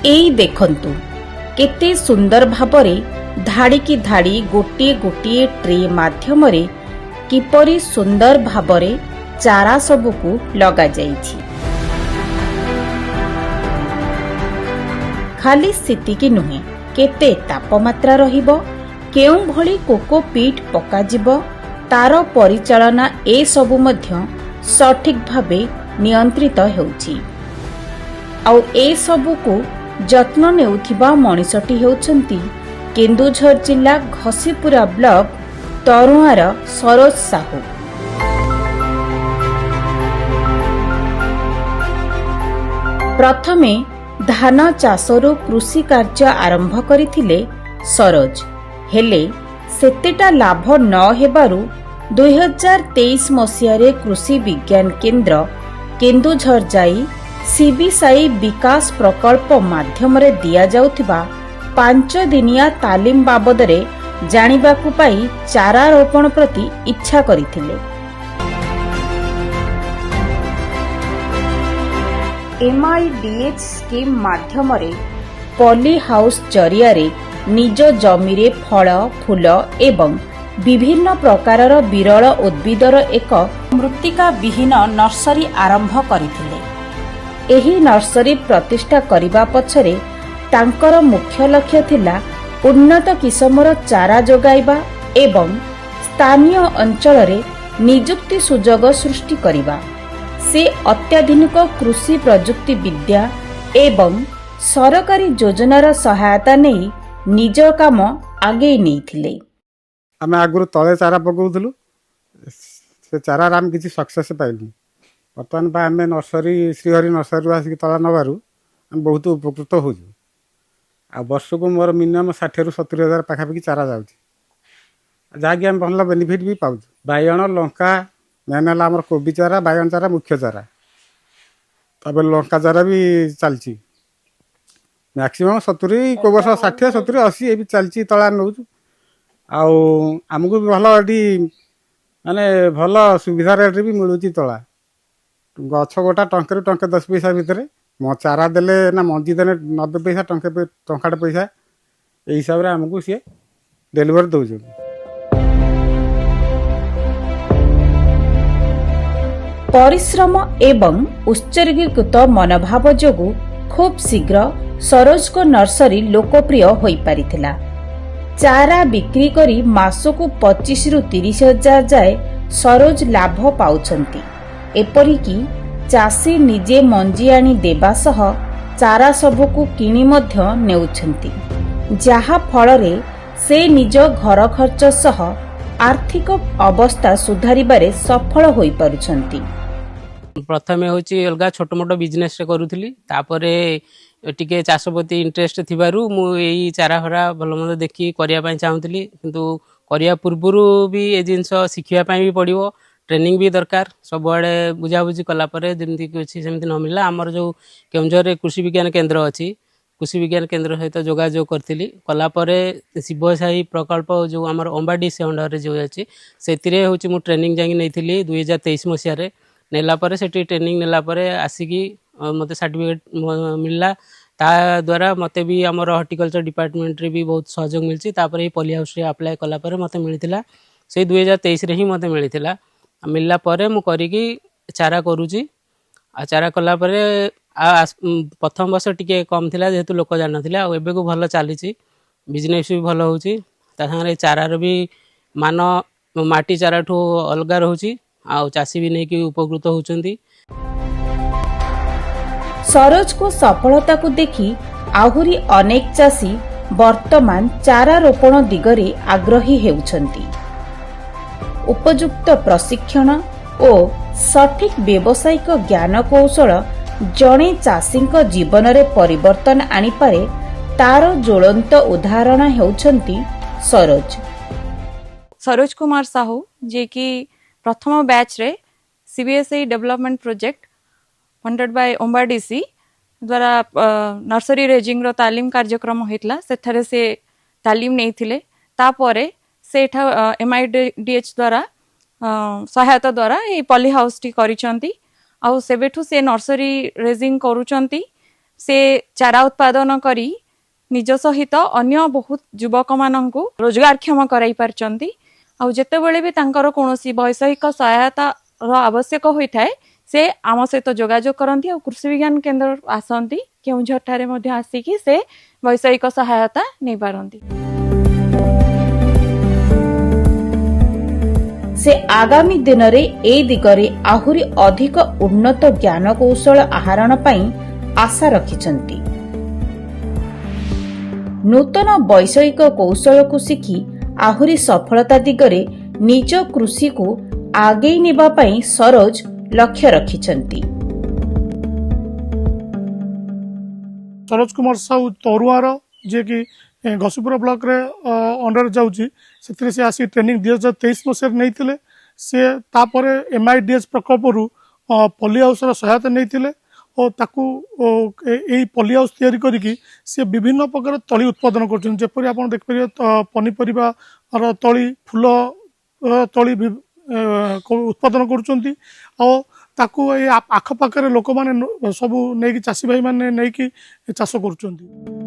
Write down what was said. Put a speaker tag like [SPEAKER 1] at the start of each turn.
[SPEAKER 1] एई देखंतु केते सुंदर भाबरे धाड़ी की धाड़ी गोटे गोटे ट्रे माध्यमरे किपरि सुंदर भाबरे चारा सबुकु लगा जाइछि। खाली स्थिति नुहे केते तापमात्रा रहिबो, केउ भली कोकोपीट पकाजिबो, तार परिचालना ए सबु मध्य सठिक भावे नियंत्रित हेउछि। आउ ए सबुकु जत्न नेउथिबा मनिषटी हेउछंती केन्दुझर जिला घसीपुरा ब्लॉक तरुआर सरोज साहू। प्रथमे धान चाषरू कृषि कार्य आरंभ करिथिले सरोज, हेले सेतेटा लाभ न हेबारु 2023 मसियारे कृषि विज्ञान केन्द्र केन्दुझर जाई सीबीसाई विकास प्रकल्प माध्यमरे दिया जाउथिबा 5 दिनिया तालीम बाबदरे जानिबाकु पाई चारा रोपण प्रति इच्छा करिथिले। MIDH स्कीम माध्यमरे पॉली हाउस जरियारे निज जमीरे फल फूल एवं विभिन्न प्रकारर विरल उद्भिदर एक मृत्तिका विहीन नर्सरी आरंभ करिथिले। एही नर्सरी प्रतिष्ठा करिबा पछरे तांकर मुख्य लक्ष्य थिला उन्नत किसमर चारा जोगाइबा एवं स्थानीय अंचलरे नियुक्ति सुजोग सृष्टि करिबा। से अत्याधुनिक कृषि प्रजुक्ति विद्या एवं सरकारी योजनार सहायता नहीं निज काम आगे नहीं।
[SPEAKER 2] आम आगु तले चारा पकाउलु, से चारा आम किसी सक्सेस पाइलु। बर्तमान आम नर्सरी श्रीहरि नर्सरी आसिक तला नबार आम बहुत उपकृत हो। वर्ष को मोर मिनिमम 60 ରୁ 70 हजार पाखापाखि चारा जाऊँगी, जहाँकि आम भल बेनिफिट भी पाऊँ। बाइगण लंका मेन है आम कोबी चारा बाइगण चारा मुख्य चारा, तब लंका चारा भी चलती मैक्सीम 70 को वर्ष 60 70 80 ये भी चलती तला नौ। आमको भी भल ये माने भल सुविधा रेट भी मिलूँ तला। गछ गोटा टंके टंके 10 पैसा भितर चारा देले ना मंजी देने 90 पैसा टंकाटे पैसा ये हिसाब से आमको सी डेलीवर दौर।
[SPEAKER 1] परिश्रम एवं उत्सर्गीकृत मनोभाव जोगु खूब शीघ्र सरोज को नर्सरी लोकप्रिय होई पारिथिला। चारा बिक्री करी मासकु 25 ରୁ 30 हजार जाए सरोज लाभ पाउछंती। एपरिकी चाषी निजे मंजी आनी देबा सह चारा सबुकु किणी मध्य नेउछंती, जहा फलरे से निज घर खर्च सह आर्थिक अवस्था सुधारिबारे सफल होई पारुछंती।
[SPEAKER 3] प्रथमे होची अलगा छोट मोट बिजनेस करूथली, तापरे टिके चाष प्रति इंटरेस्ट थिबारु मु एई चारा हरा भल मंद देखि करिया पई चाहुतली। किंतु करिया पूर्वरु भी ए जिंस शिखिया पई भी पड़िवो, ट्रेनिंग भी दरकार। सबआडे बुझाबुझी कला परे जेमति किछि सेमति न मिलला। हमर जो केउंझर कृषि विज्ञान केंद्र अछि, कृषि विज्ञान केंद्र सहित जोगाजोग करथिली। कला परे शिवसाई प्रकल्प जो हमर अंबाडी से अंडर जो अछि सेतिरे होची मु ट्रेनिंग जांगी नैथिली 2023 मसिया रे। नेला परे सेठी ट्रेनिंग नेला परे आसिकी मते सर्टिफिकेट मिलला। ता द्वारा मते भी हमर हॉर्टिकल्चर डिपार्टमेंट रे भी बहुत सहयोग मिलछि। तापरे पॉली हाउस रे अप्लाई कला परे मते मिलिथिला, से 2023 रे ही मते मिलिथिला। मिलला परे मु करिकी चारा करूची। आ चारा कला परे प्रथम वर्ष टिके कम थिला जेहेतु लोक जान नथिला। आ एबे को भलो चालीची, बिजनेस भी भलो होची। ता संगे चारा रो भी मान माटी चारा ठो अलगा रहूची। आ चाषी भी नहीं कि उपकृत होचंदी।
[SPEAKER 1] सरोज को सफलता को देखी आहुरी अनेक चाषी वर्तमान चारा रोपण दिगरे आग्रही हेउछंती। उपयुक्त प्रशिक्षण और सठिक व्यावसायिक ज्ञान कौशल जणे चाषीक जीवन रे परिवर्तन आनी पारे तार ज्वलंत उदाहरण हेउछंती सरोज।
[SPEAKER 4] सरोज कुमार साहू जे कि प्रथम बैच रे CBSE development project funded by OMBADC द्वारा नर्सरी रेजिंग रो तालीम कार्यक्रम होइतला। सेठारे से तालीम नेइथिले। तापरे सेठा MIDH द्वारा सहायता द्वारा ये पॉली हाउस टी करिसंती। आउ सेबेठु से नर्सरी रेजिंग करूचंती। से चारा उत्पादन करी निज सहित अन्य बहुत युवक माननकु रोजगारक्षम कराई पारचंती। आउ जेतेबेले भी तांकर कोनोसी वैषयिक सहायता रो आवश्यक होइथाय से आम सहित जोगाजोग करती और कृषि विज्ञान केन्द्र आसती केउझर ठारे मध्य आसिकी से वैषयिक सहायता नहीं पारती।
[SPEAKER 1] से आगामी दिन रे ए दिगरे आहुरी अधिक उन्नत ज्ञान कौशल आहरण पई आशा रखिछंती। नूतन वैषयिक कौशल को शिखी आहुरी सफलता दिगरे निज कृषि को आगे नेबा पई सरोज लक्ष्य रखिछंती।
[SPEAKER 5] सरोज कुमार साहू तरुआर जे कि घसीपुर ब्लॉक रे अंडर जाउची से से आसी ट्रेनिंग 2023 मसीह नहीं से तापरे MIDS प्रकल्परू पॉली हाउस सहायता नहीं और ताकू यही पॉली हाउस तैयारी करिकी से विभिन्न प्रकार तली उत्पादन कर जेपरी आप देखिए पनीपरिया तली फूल तली उत्पादन कर आखपाखे लोक मैंने सब नहीं चाषी भाई मैंने नहीं चाष कर।